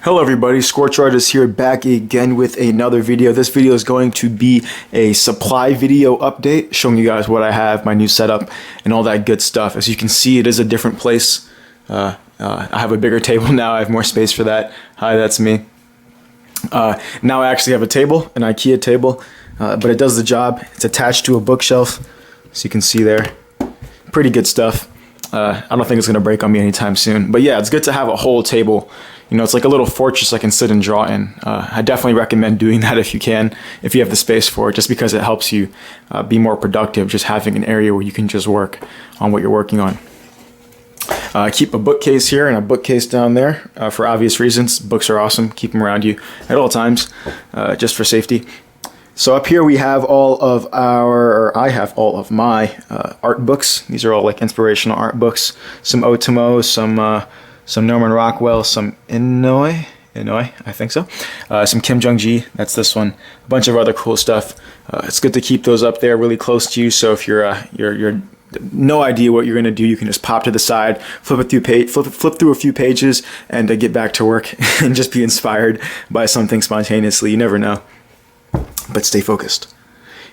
Hello everybody, ScorchArtist here, back again with another video. This video is going to be a supply video update, showing you guys what I have, my new setup, and all that good stuff. As you can see, it is a different place. I have a bigger table now, I have more space for that. Hi, that's me. Now I actually have a table, an IKEA table, but it does the job. It's attached to a bookshelf, so you can see there. Pretty good stuff. I don't think it's going to break on me anytime soon. But yeah, it's good to have a whole table. You know, it's like a little fortress I can sit and draw in. I definitely recommend doing that if you can, if you have the space for it, just because it helps you be more productive, just having an area where you can just work on what you're working on. I keep a bookcase here and a bookcase down there for obvious reasons. Books are awesome. Keep them around you at all times, just for safety. So up here we have all of I have all of my art books. These are all like inspirational art books. Some Otomo, some Norman Rockwell, some Inouye, I think so. Some Kim Jung-gi, that's this one. A bunch of other cool stuff. It's good to keep those up there really close to you, so if you're no idea what you're gonna do, you can just pop to the side, flip through a few pages, and get back to work and just be inspired by something spontaneously. You never know. But stay focused.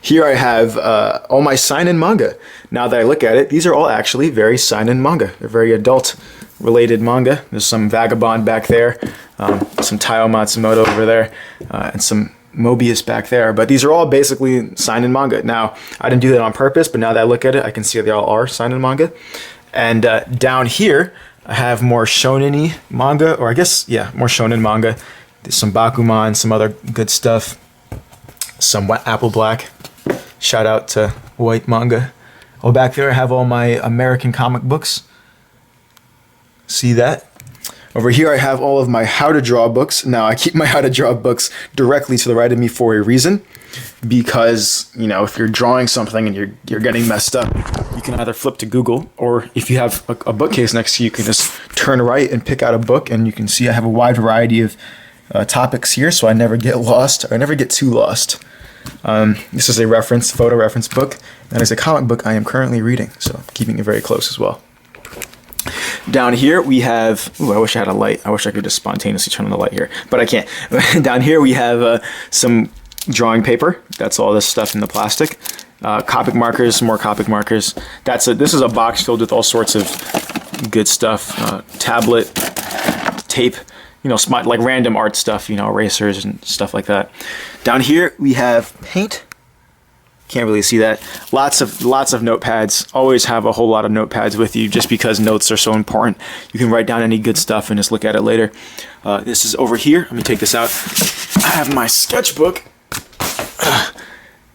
Here I have all my seinen manga. Now that I look at it, these are all actually very seinen manga. They're very adult-related manga. There's some Vagabond back there, some Taiyo Matsumoto over there, and some Mobius back there. But these are all basically seinen manga. Now, I didn't do that on purpose, but now that I look at it, I can see they all are seinen manga. And down here, I have more shonen-y manga, or I guess, yeah, more shonen manga. There's some Bakuman, some other good stuff. Some Apple Black. Shout out to white manga. Oh, back there I have all my American comic books. See that? Over here I have all of my how to draw books. Now I keep my how to draw books directly to the right of me for a reason. Because, you know, if you're drawing something and you're getting messed up, you can either flip to Google, or if you have a bookcase next to you, you can just turn right and pick out a book, and you can see I have a wide variety of topics here, so I never get lost, or I never get too lost. This is a photo reference book. That is a comic book I am currently reading, so I'm keeping it very close as well. Down here we have, I wish I had a light. I wish I could just spontaneously turn on the light here, but I can't. Down here we have some drawing paper. That's all this stuff in the plastic. Copic markers, more Copic markers. This is a box filled with all sorts of good stuff. Tablet, tape, you know, like random art stuff, you know, erasers and stuff like that. Down here we have paint. Can't really see that. Lots of notepads. Always have a whole lot of notepads with you, just because notes are so important. You can write down any good stuff and just look at it later. This is over here. Let me take this out. I have my sketchbook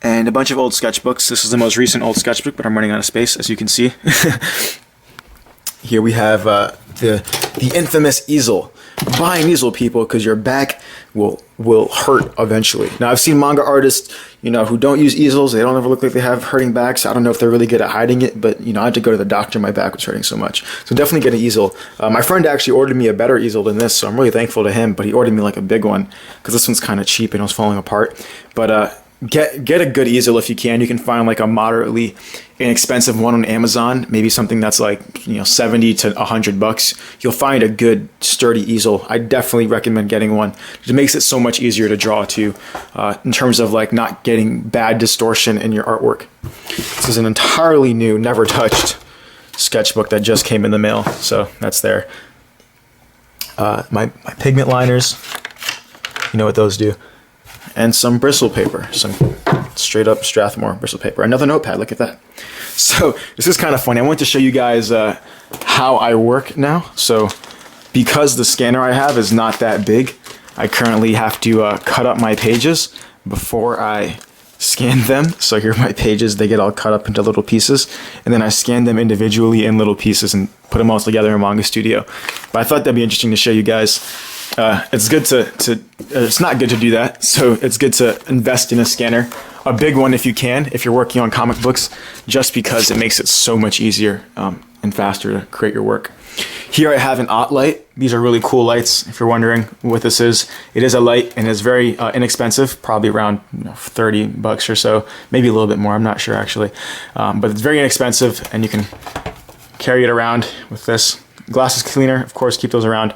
and a bunch of old sketchbooks. This is the most recent old sketchbook, but I'm running out of space, as you can see. Here we have the infamous easel. Buy an easel, people, because your back will hurt eventually. Now, I've seen manga artists, you know, who don't use easels. They don't ever look like they have hurting backs. I don't know if they're really good at hiding it, but, you know, I had to go to the doctor. My back was hurting so much. So definitely get an easel. My friend actually ordered me a better easel than this, so I'm really thankful to him, but he ordered me like a big one, because this one's kind of cheap and it was falling apart. But get a good easel if you can. You can find like a moderately inexpensive one on Amazon, maybe something that's like, you know, 70 to 100 bucks. You'll find a good sturdy easel. I definitely recommend getting one. It makes it so much easier to draw too, in terms of like not getting bad distortion in your artwork. This is an entirely new, never touched sketchbook that just came in the mail, so that's there. My pigment liners, you know what those do. And some bristle paper, some straight up Strathmore bristle paper. Another notepad, look at that. So this is kind of funny. I want to show you guys how I work now. So because the scanner I have is not that big, I currently have to cut up my pages before I scan them. So here are my pages. They get all cut up into little pieces, and then I scan them individually in little pieces and put them all together in Manga Studio. But I thought that'd be interesting to show you guys. It's good it's not good to do that, so it's good to invest in a scanner, a big one if you can, if you're working on comic books, just because it makes it so much easier and faster to create your work. Here I have an OT light. These are really cool lights, if you're wondering what this is. It is a light, and it's very inexpensive, probably around 30 bucks or so, maybe a little bit more, I'm not sure actually. But it's very inexpensive, and you can carry it around with this. Glasses cleaner, of course, keep those around.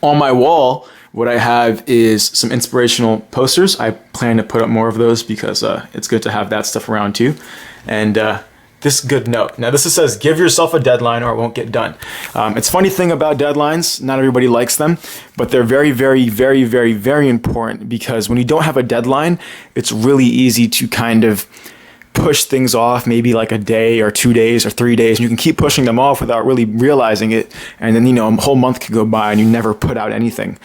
On my wall, what I have is some inspirational posters. I plan to put up more of those because it's good to have that stuff around too. And this good note. Now this says, give yourself a deadline or it won't get done. It's a funny thing about deadlines, not everybody likes them, but they're very, very, very, very, very important, because when you don't have a deadline, it's really easy to kind of push things off, maybe like a day or 2 days or 3 days, and you can keep pushing them off without really realizing it, and then a whole month could go by and you never put out anything.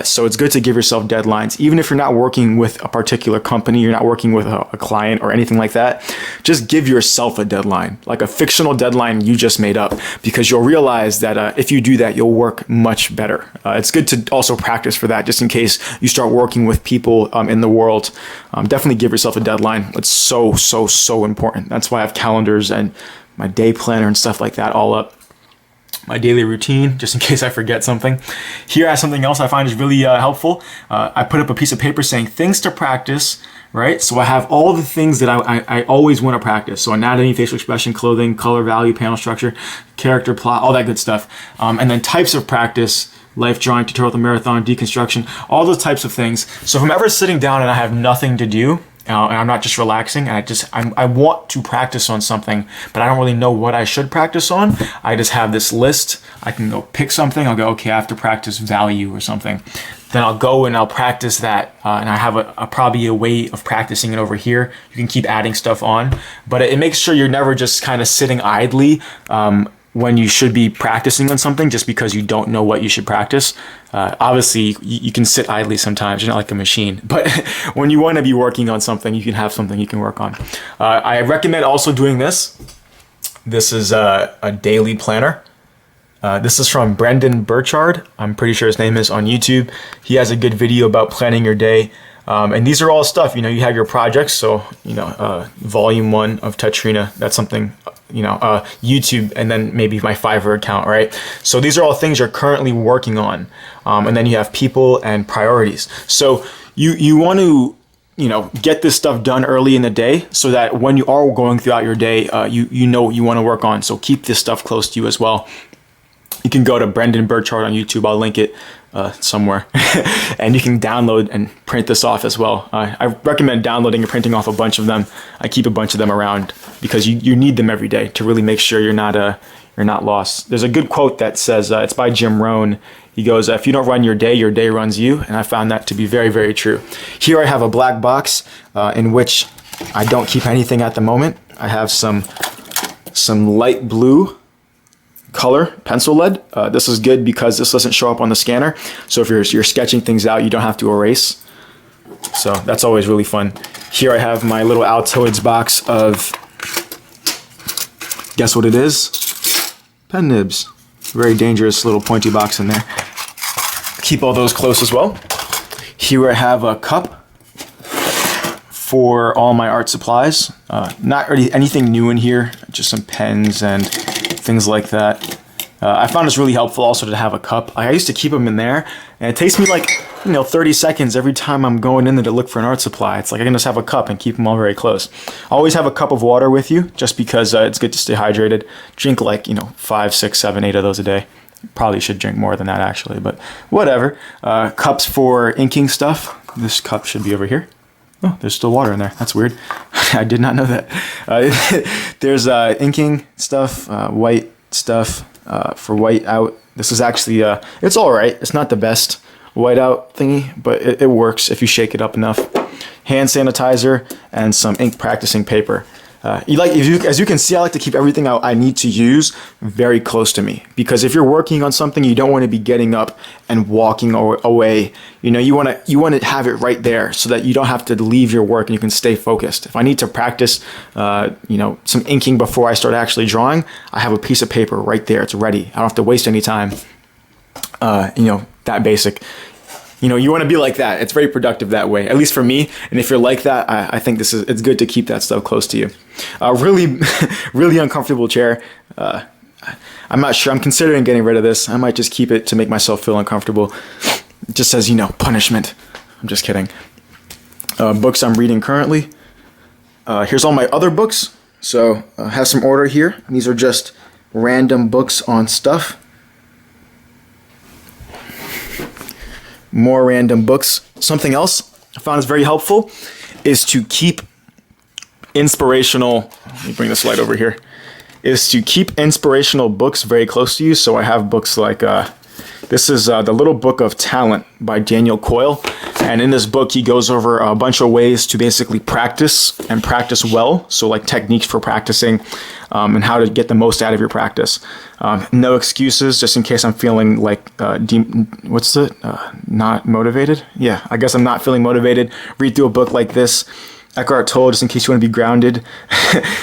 So it's good to give yourself deadlines, even if you're not working with a particular company, you're not working with a client or anything like that. Just give yourself a deadline, like a fictional deadline you just made up, because you'll realize that if you do that, you'll work much better. It's good to also practice for that, just in case you start working with people in the world. Definitely give yourself a deadline. It's so important. That's why I have calendars and my day planner and stuff like that all up. My daily routine, just in case I forget something. Here I have something else I find is really helpful. I put up a piece of paper saying things to practice, right? So I have all the things that I always want to practice. So anatomy, facial expression, clothing, color, value, panel structure, character, plot, all that good stuff. And then types of practice: life drawing, tutorial, marathon, deconstruction, all those types of things. So if I'm ever sitting down and I have nothing to do, and I'm not just relaxing, and I want to practice on something, but I don't really know what I should practice on, I just have this list. I can go pick something. I'll go, okay, I have to practice value or something. Then I'll go and I'll practice that, and I have probably a way of practicing it over here. You can keep adding stuff on, but it makes sure you're never just kind of sitting idly when you should be practicing on something just because you don't know what you should practice. Obviously, you can sit idly sometimes. You're not like a machine. But when you want to be working on something, you can have something you can work on. I recommend also doing this. This is a daily planner. This is from Brendan Burchard. I'm pretty sure his name is on YouTube. He has a good video about planning your day. And these are all stuff, you have your projects. So, volume 1 of Tatrina, that's something, YouTube, and then maybe my Fiverr account, right? So these are all things you're currently working on. And then you have people and priorities. So you want to, get this stuff done early in the day so that when you are going throughout your day, you know what you want to work on. So keep this stuff close to you as well. You can go to Brendan Burchard on YouTube. I'll link it somewhere. And you can download and print this off as well. I recommend downloading and printing off a bunch of them. I keep a bunch of them around because you need them every day to really make sure you're not lost. There's a good quote that says, it's by Jim Rohn. He goes, if you don't run your day runs you. And I found that to be very, very true. Here I have a black box in which I don't keep anything at the moment. I have some light blue color pencil lead. This is good because this doesn't show up on the scanner. So if you're sketching things out, you don't have to erase. So that's always really fun. Here I have my little Altoids box of, guess what it is? Pen nibs. Very dangerous little pointy box in there. Keep all those close as well. Here I have a cup for all my art supplies. Not really anything new in here, just some pens and things like that. I found this really helpful also to have a cup. I used to keep them in there, and it takes me like 30 seconds every time I'm going in there to look for an art supply. It's like I can just have a cup and keep them all very close. Always have a cup of water with you just because it's good to stay hydrated. Drink like 5, 6, 7, 8 of those a day. Probably should drink more than that actually, but whatever. Cups for inking stuff. This cup should be over here. Oh, there's still water in there. That's weird. I did not know that. There's inking stuff, white stuff for white out. This is actually, it's all right. It's not the best white out thingy, but it works if you shake it up enough. Hand sanitizer and some ink practicing paper. As you can see, I like to keep everything I need to use very close to me, because if you're working on something, you don't want to be getting up and walking away. You want to have it right there so that you don't have to leave your work and you can stay focused. If I need to practice, some inking before I start actually drawing, I have a piece of paper right there. It's ready. I don't have to waste any time. That basic. You want to be like that. It's very productive that way, at least for me. And if you're like that, I think it's good to keep that stuff close to you. Really, really uncomfortable chair. I'm not sure. I'm considering getting rid of this. I might just keep it to make myself feel uncomfortable. It just says, punishment. I'm just kidding. Books I'm reading currently. Here's all my other books. So I have some order here. These are just random books on stuff. more random books. Something else I found is very helpful is to keep inspirational, let me bring this light over here, is to keep inspirational books very close to you. So I have books like, this is The Little Book of Talent by Daniel Coyle. And in this book, he goes over a bunch of ways to basically practice and practice well. So like techniques for practicing and how to get the most out of your practice. No excuses, just in case I'm feeling like, not motivated? Yeah, I guess I'm not feeling motivated. Read through a book like this. Eckhart Tolle, just in case you want to be grounded.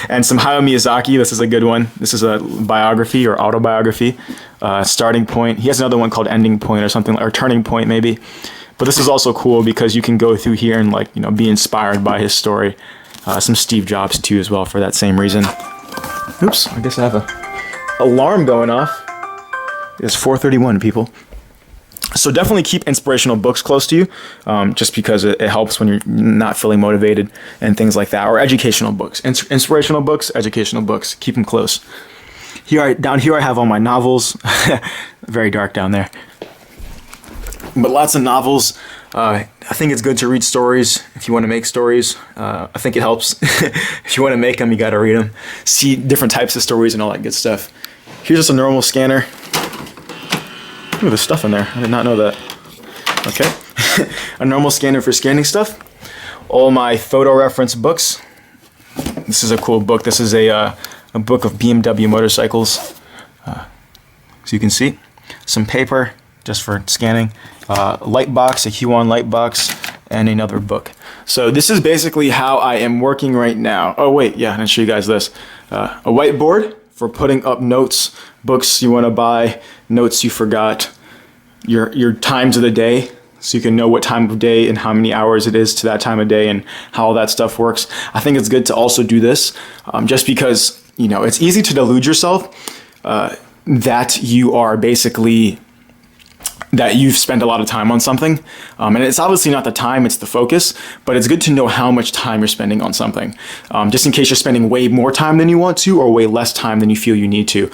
And some Hayao Miyazaki, this is a good one. This is a biography or autobiography. Starting Point. He has another one called Ending Point or something, or Turning Point maybe. But this is also cool because you can go through here and like, you know, be inspired by his story. Some Steve Jobs too as well for that same reason. Oops, I guess I have a alarm going off. It's 4:31, people. So definitely keep inspirational books close to you, just because it helps when you're not feeling motivated and things like that. Or educational books, inspirational books, educational books. Keep them close. Down here I have all my novels. Very dark down there. But lots of novels. I think it's good to read stories if you want to make stories. I think it helps. If you want to make them, you got to read them. See different types of stories and all that good stuff. Here's just a normal scanner. Ooh, there's stuff in there. I did not know that. Okay. A normal scanner for scanning stuff. All my photo reference books. This is a cool book. This is a book of BMW motorcycles. So you can see. Some paper just for scanning. Light box, a Huon light box, and another book. So this is basically how I am working right now. Oh wait, yeah, I didn't show you guys this. A whiteboard for putting up notes, books you want to buy, notes you forgot, your times of the day, so you can know what time of day and how many hours it is to that time of day and how all that stuff works. I think it's good to also do this, just because, you know, it's easy to delude yourself that you are basically, that you've spent a lot of time on something. And it's obviously not the time, it's the focus, but it's good to know how much time you're spending on something. Just in case you're spending way more time than you want to, or way less time than you feel you need to.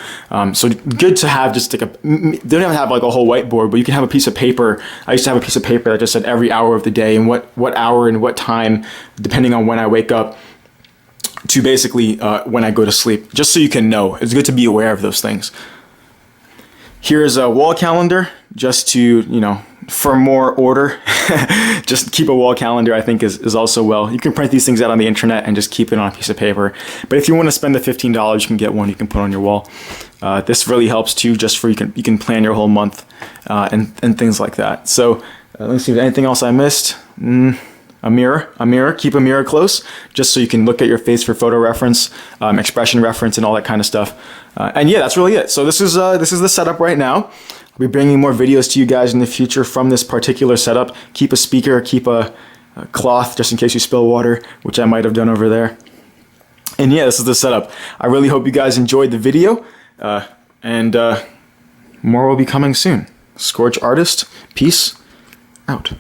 So good to have just like they don't even have like a whole whiteboard, but you can have a piece of paper. I used to have a piece of paper that just said every hour of the day and what hour and what time, depending on when I wake up, to basically when I go to sleep, just so you can know. It's good to be aware of those things. Here's a wall calendar, just to, you know, for more order. Just keep a wall calendar, I think is also well. You can print these things out on the internet and just keep it on a piece of paper. But if you want to spend the $15, you can get one you can put on your wall. This really helps too, just for you can plan your whole month and things like that. So let me see if there's anything else I missed. A mirror, keep a mirror close, just so you can look at your face for photo reference, expression reference, and all that kind of stuff. And yeah, that's really it. So this is the setup right now. I'll be bringing more videos to you guys in the future from this particular setup. Keep a speaker, keep a cloth, just in case you spill water, which I might have done over there. And yeah, this is the setup. I really hope you guys enjoyed the video, and more will be coming soon. ScorchArtist, peace out.